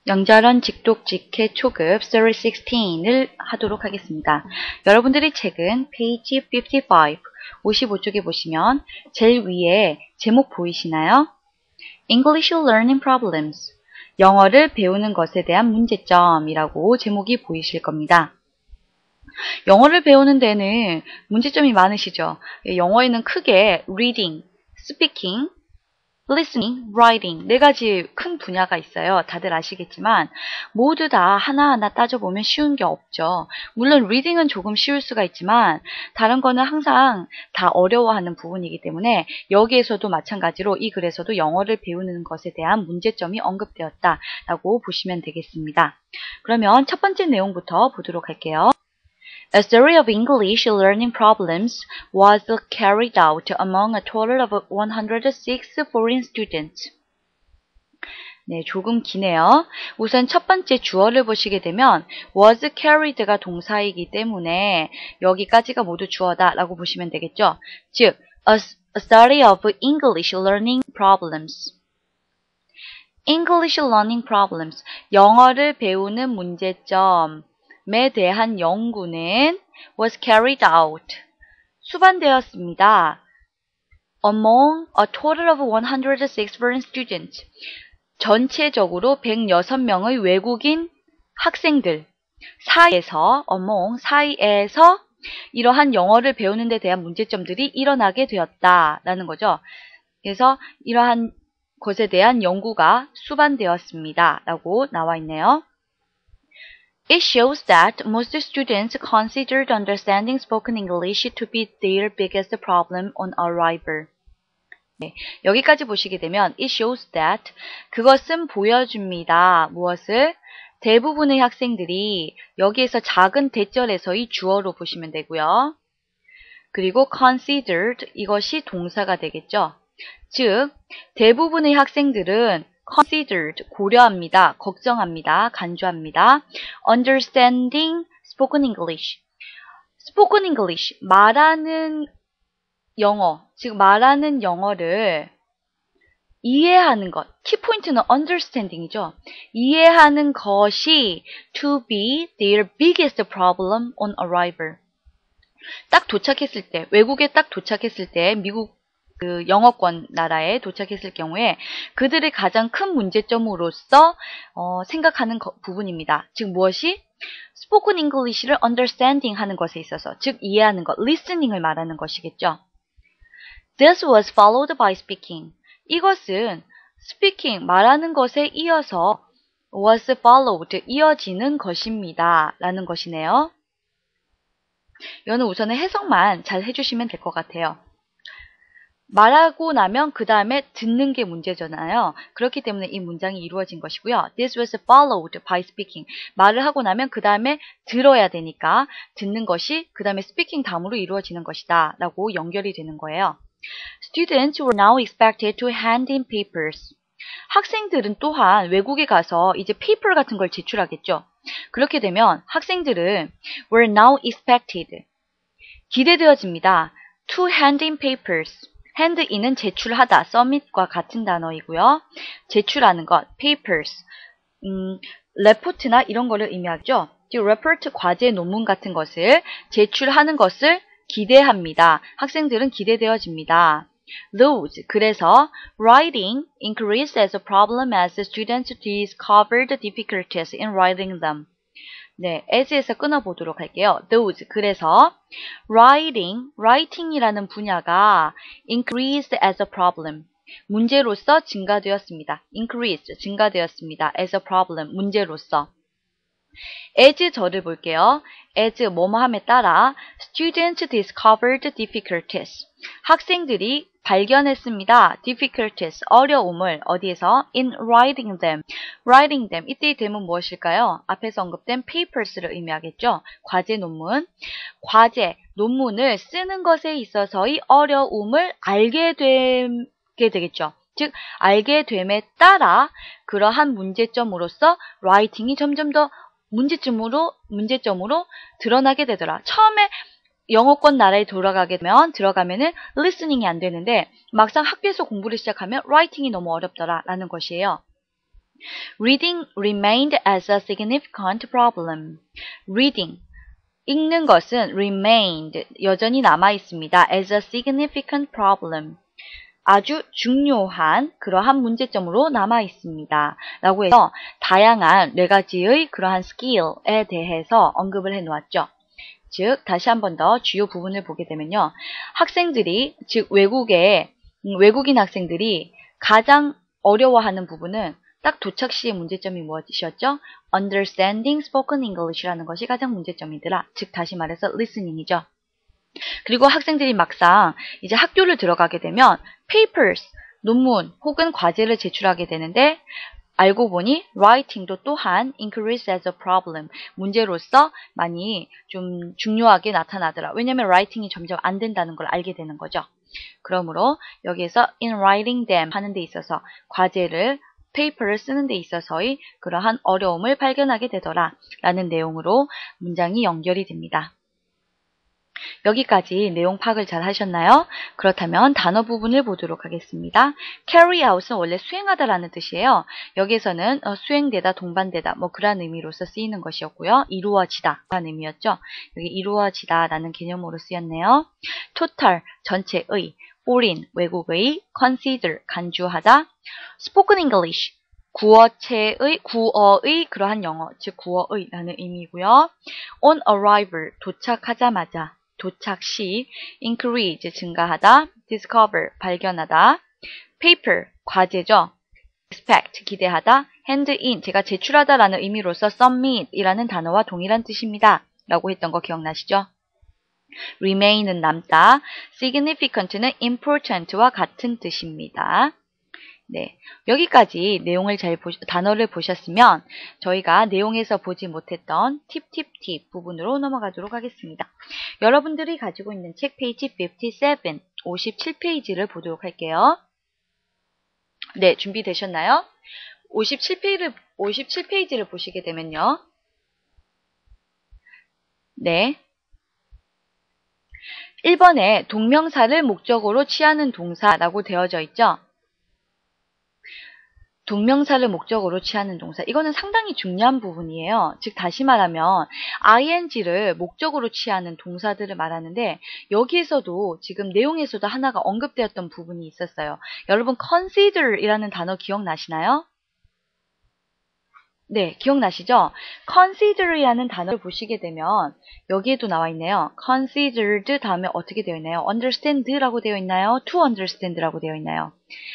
영자론 직독직해 초급 Series 16을 하도록 하겠습니다. 여러분들의 책은 페이지 55, 55쪽에 보시면 제일 위에 제목 보이시나요? English Learning Problems, 영어를 배우는 것에 대한 문제점이라고 제목이 보이실 겁니다. 영어를 배우는 데는 문제점이 많으시죠? 영어에는 크게 reading, speaking, listening, writing 네 가지 큰 분야가 있어요. 다들 아시겠지만 모두 다 하나하나 따져보면 쉬운 게 없죠. 물론 reading은 조금 쉬울 수가 있지만 다른 거는 항상 다 어려워하는 부분이기 때문에 여기에서도 마찬가지로 이 글에서도 영어를 배우는 것에 대한 문제점이 언급되었다라고 보시면 되겠습니다. 그러면 첫 번째 내용부터 보도록 할게요. A series of English learning problems was carried out among a total of 106 foreign students. 네, 조금 기네요. 우선 첫 번째 주어를 보시게 되면 was carried가 동사이기 때문에 여기까지가 모두 주어다라고 보시면 되겠죠. 즉, a study of English learning problems. English learning problems, 영어를 배우는 문제점. 에 대한 연구는 was carried out, 수반되었습니다. Among a total of 106 foreign students, 전체적으로 106명의 외국인 학생들 사이에서, among, 사이에서 이러한 영어를 배우는 데 대한 문제점들이 일어나게 되었다라는 거죠. 그래서 이러한 것에 대한 연구가 수반되었습니다 라고 나와 있네요. It shows that most students considered understanding spoken English to be their biggest problem on arrival. 네, 여기까지 보시게 되면 it shows that 그것은 보여줍니다. 무엇을? 대부분의 학생들이 여기에서 작은 대절에서의 주어로 보시면 되고요. 그리고 considered 이것이 동사가 되겠죠. 즉 대부분의 학생들은 considered, 고려합니다, 걱정합니다, 간주합니다. Understanding spoken English. spoken English, 말하는 영어, 즉 말하는 영어를 이해하는 것. 키포인트는 understanding이죠. 이해하는 것이 to be their biggest problem on arrival. 딱 도착했을 때, 외국에 딱 도착했을 때, 미국 그 영어권 나라에 도착했을 경우에 그들의 가장 큰 문제점으로서 생각하는 부분입니다. 즉 무엇이? spoken English를 understanding 하는 것에 있어서 즉 이해하는 것, listening을 말하는 것이겠죠. This was followed by speaking. 이것은 speaking, 말하는 것에 이어서 was followed, 이어지는 것입니다. 라는 것이네요. 이거는 우선은 해석만 잘 해주시면 될 것 같아요. 말하고 나면 그 다음에 듣는 게 문제잖아요. 그렇기 때문에 이 문장이 이루어진 것이고요. This was followed by speaking. 말을 하고 나면 그 다음에 들어야 되니까 듣는 것이 그 다음에 speaking 다음으로 이루어지는 것이다 라고 연결이 되는 거예요. Students were now expected to hand in papers. 학생들은 또한 외국에 가서 이제 paper 같은 걸 제출하겠죠. 그렇게 되면 학생들은 were now expected. 기대되어집니다. To hand in papers. hand in은 제출하다, submit과 같은 단어이고요. 제출하는 것, papers, 레포트나 이런 거를 의미하죠. 즉, report, 과제, 논문 같은 것을 제출하는 것을 기대합니다. 학생들은 기대되어집니다. Those, 그래서 writing increased as a problem as students discovered difficulties in writing them. 네, as에서 끊어보도록 할게요. Those, 그래서 writing이라는 분야가 increased as a problem, 문제로서 증가되었습니다. increased, 증가되었습니다. as a problem, 문제로서. as 저를 볼게요. as 뭐뭐함에 따라 students discovered difficulties, 학생들이 발견했습니다. difficulties, 어려움을 어디에서? in writing them. writing them, 이때의 them은 무엇일까요? 앞에서 언급된 papers를 의미하겠죠. 과제, 논문. 과제, 논문을 쓰는 것에 있어서의 어려움을 알게 되게 되겠죠. 즉 알게 됨에 따라 그러한 문제점으로서 writing이 점점 더 문제점으로 드러나게 되더라. 처음에 영어권 나라에 들어가면은 listening이 안 되는데 막상 학교에서 공부를 시작하면 writing이 너무 어렵더라 라는 것이에요. Reading remained as a significant problem. Reading, 읽는 것은 remained, 여전히 남아 있습니다. as a significant problem. 아주 중요한 그러한 문제점으로 남아 있습니다. 라고 해서 다양한 네 가지의 그러한 skill에 대해서 언급을 해 놓았죠. 즉, 다시 한 번 더 주요 부분을 보게 되면요. 학생들이, 즉 외국인 학생들이 가장 어려워하는 부분은 딱 도착 시의 문제점이 무엇이었죠? Understanding spoken English라는 것이 가장 문제점이더라. 즉, 다시 말해서 listening이죠. 그리고 학생들이 막상 이제 학교를 들어가게 되면 papers, 논문 혹은 과제를 제출하게 되는데 알고 보니 writing도 또한 increase as a problem, 문제로서 많이 좀 중요하게 나타나더라. 왜냐하면 writing이 점점 안 된다는 걸 알게 되는 거죠. 그러므로 여기에서 in writing them 하는 데 있어서 과제를 paper를 쓰는 데 있어서의 그러한 어려움을 발견하게 되더라 라는 내용으로 문장이 연결이 됩니다. 여기까지 내용 파악을 잘 하셨나요? 그렇다면 단어 부분을 보도록 하겠습니다. carry out은 원래 수행하다라는 뜻이에요. 여기에서는 수행되다, 동반되다 뭐 그런 의미로서 쓰이는 것이었고요. 이루어지다 라는 의미였죠. 여기 이루어지다라는 개념으로 쓰였네요. total, 전체의, foreign, 외국의, consider, 간주하다, spoken English, 구어의 그러한 영어, 즉 구어의라는 의미고요. on arrival, 도착하자마자, 도착 시, increase, 증가하다, discover, 발견하다, paper, 과제죠. expect, 기대하다, hand in, 제가 제출하다 라는 의미로서 submit 이라는 단어와 동일한 뜻입니다. 라고 했던 거 기억나시죠? remain은 남다, significant는 important와 같은 뜻입니다. 네, 여기까지 내용을 단어를 보셨으면 저희가 내용에서 보지 못했던 팁 부분으로 넘어가도록 하겠습니다. 여러분들이 가지고 있는 책 페이지 57, 57페이지를 보도록 할게요. 네, 준비되셨나요? 57페이지를 보시게 되면요. 네. 1번에 동명사를 목적으로 취하는 동사라고 되어져 있죠. 동명사를 목적으로 취하는 동사. 이거는 상당히 중요한 부분이에요. 즉 다시 말하면 ing를 목적으로 취하는 동사들을 말하는데 여기에서도 지금 내용에서도 하나가 언급되었던 부분이 있었어요. 여러분 consider이라는 단어 기억나시나요? 네, 기억나시죠? consider이라는 단어를 보시게 되면 여기에도 나와 있네요. considered 다음에 어떻게 되어 있나요? understand라고 되어 있나요? to understand라고 되어 있나요?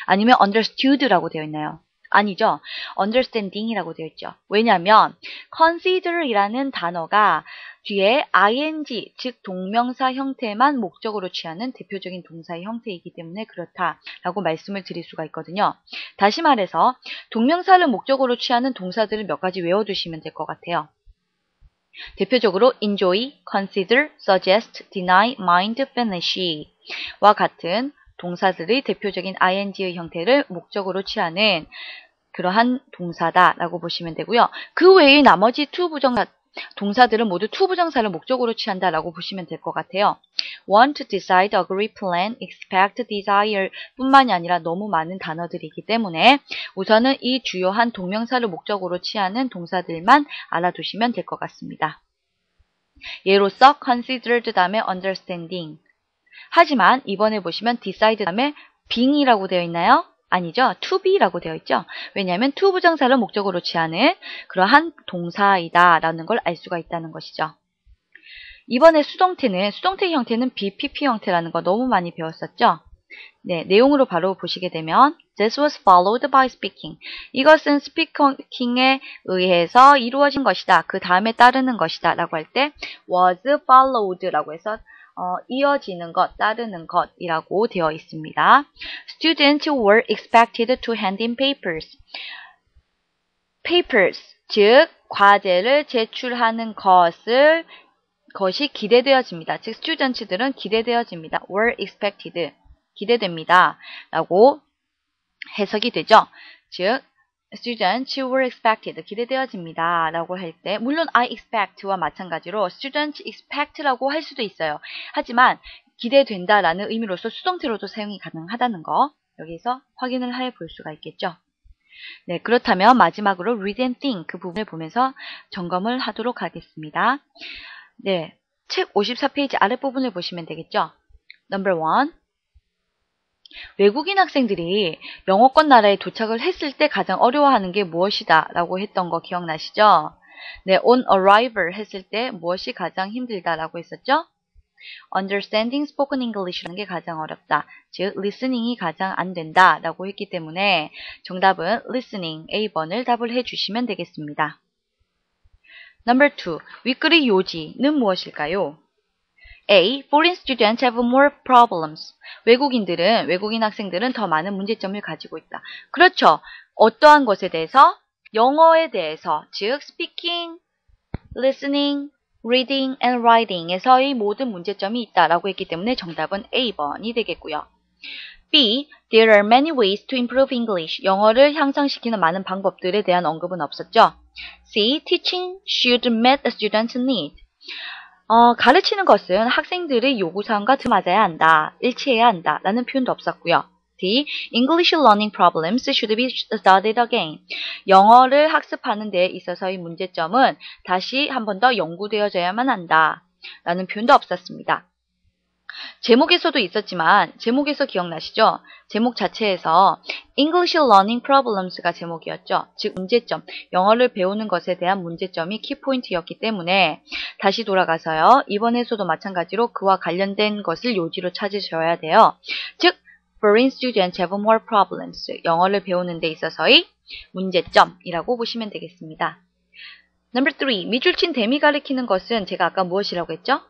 아니면 understood라고 되어 있나요? 아니죠. understanding이라고 되어 있죠. 왜냐하면 consider이라는 단어가 뒤에 ing, 즉 동명사 형태만 목적으로 취하는 대표적인 동사의 형태이기 때문에 그렇다라고 말씀을 드릴 수가 있거든요. 다시 말해서 동명사를 목적으로 취하는 동사들을 몇 가지 외워두시면 될 것 같아요. 대표적으로 enjoy, consider, suggest, deny, mind, finish 와 같은 동사들의 대표적인 ing의 형태를 목적으로 취하는 그러한 동사다라고 보시면 되고요. 그 외의 나머지 투부정사 동사들은 모두 투부정사를 목적으로 취한다라고 보시면 될 것 같아요. want, decide, agree, plan, expect, desire 뿐만이 아니라 너무 많은 단어들이기 때문에 우선은 이 주요한 동명사를 목적으로 취하는 동사들만 알아두시면 될 것 같습니다. 예로서 considered 다음에 understanding. 하지만 이번에 보시면 decide 다음에 being이라고 되어 있나요? 아니죠. to be라고 되어 있죠. 왜냐하면 to 부정사를 목적으로 취하는 그러한 동사이다 라는 걸 알 수가 있다는 것이죠. 이번에 수동태 형태는 BPP 형태라는 거 너무 많이 배웠었죠. 네, 내용으로 바로 보시게 되면 This was followed by speaking. 이것은 스피킹에 의해서 이루어진 것이다. 그 다음에 따르는 것이다 라고 할 때 was followed 라고 해서 이어지는 것, 따르는 것이라고 되어 있습니다. Students were expected to hand in papers. papers, 즉 과제를 제출하는 것이 기대되어집니다. 즉 students들은 기대되어집니다. were expected, 기대됩니다. 라고 해석이 되죠. 즉 students were expected, 기대되어집니다. 라고 할 때 물론 I expect와 마찬가지로 students expect라고 할 수도 있어요. 하지만 기대된다라는 의미로서 수동태로도 사용이 가능하다는 거 여기서 확인을 해 볼 수가 있겠죠. 네, 그렇다면 마지막으로 read and think 그 부분을 보면서 점검을 하도록 하겠습니다. 네, 책 54페이지 아랫부분을 보시면 되겠죠. Number 1. 외국인 학생들이 영어권 나라에 도착을 했을 때 가장 어려워하는 게 무엇이다 라고 했던 거 기억나시죠? 네, on arrival 했을 때 무엇이 가장 힘들다라고 했었죠? Understanding spoken English라는 게 가장 어렵다. 즉, listening이 가장 안 된다 라고 했기 때문에 정답은 listening A번을 답을 해주시면 되겠습니다. Number 2. 윗글의 요지는 무엇일까요? A. Foreign students have more problems. 외국인 학생들은 더 많은 문제점을 가지고 있다. 그렇죠. 어떠한 것에 대해서? 영어에 대해서, 즉 speaking, listening, reading and writing에서의 모든 문제점이 있다라고 했기 때문에 정답은 A번이 되겠고요. B. There are many ways to improve English. 영어를 향상시키는 많은 방법들에 대한 언급은 없었죠. C. Teaching should meet the student's need. 가르치는 것은 학생들의 요구사항과 맞아야 한다, 일치해야 한다 라는 표현도 없었고요. D. English learning problems should be studied again. 영어를 학습하는 데 있어서의 문제점은 다시 한 번 더 연구되어져야만 한다 라는 표현도 없었습니다. 제목에서도 있었지만 제목에서 기억나시죠? 제목 자체에서 English learning problems가 제목이었죠. 즉 문제점, 영어를 배우는 것에 대한 문제점이 키포인트였기 때문에 다시 돌아가서요. 이번에서도 마찬가지로 그와 관련된 것을 요지로 찾으셔야 돼요. 즉 Foreign students have more problems. 영어를 배우는 데 있어서의 문제점이라고 보시면 되겠습니다. Number 3. 밑줄 친 댐이 가리키는 것은 제가 아까 무엇이라고 했죠?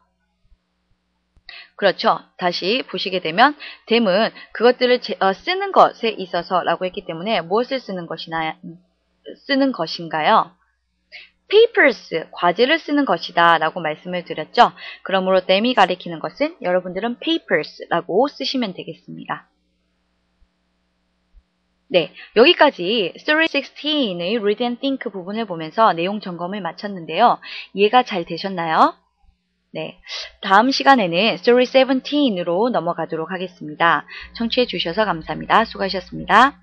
그렇죠. 다시 보시게 되면 댐은 그것들을 쓰는 것에 있어서 라고 했기 때문에 무엇을 쓰는 것인가요? papers, 과제를 쓰는 것이다 라고 말씀을 드렸죠. 그러므로 댐이 가리키는 것은 여러분들은 papers 라고 쓰시면 되겠습니다. 네, 여기까지 Story 16의 Read and Think 부분을 보면서 내용 점검을 마쳤는데요. 이해가 잘 되셨나요? 네, 다음 시간에는 Story 17으로 넘어가도록 하겠습니다. 청취해 주셔서 감사합니다. 수고하셨습니다.